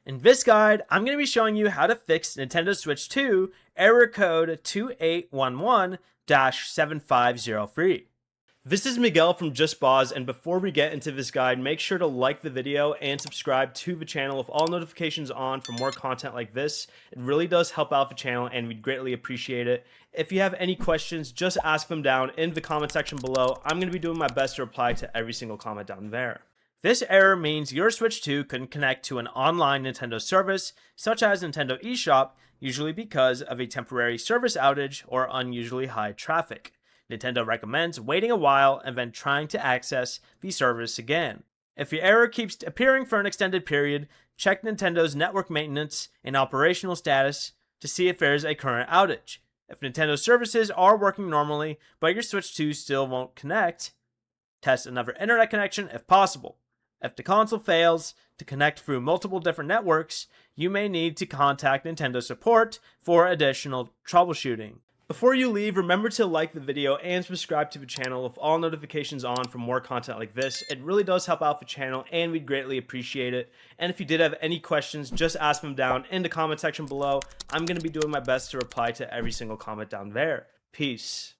In this guide, I'm going to be showing you how to fix Nintendo Switch 2 error code 2811-7503. This is Miguel from Just Boz, and before we get into this guide, make sure to like the video and subscribe to the channel with all notifications on for more content like this. It really does help out the channel and we'd greatly appreciate it. If you have any questions, just ask them down in the comment section below. I'm going to be doing my best to reply to every single comment down there. This error means your Switch 2 couldn't connect to an online Nintendo service, such as Nintendo eShop, usually because of a temporary service outage or unusually high traffic. Nintendo recommends waiting a while and then trying to access the service again. If the error keeps appearing for an extended period, check Nintendo's network maintenance and operational status to see if there is a current outage. If Nintendo services are working normally, but your Switch 2 still won't connect, test another internet connection if possible. If the console fails to connect through multiple different networks, you may need to contact Nintendo support for additional troubleshooting. Before you leave, remember to like the video and subscribe to the channel with all notifications on for more content like this. It really does help out the channel and we'd greatly appreciate it. And if you did have any questions, just ask them down in the comment section below. I'm going to be doing my best to reply to every single comment down there. Peace.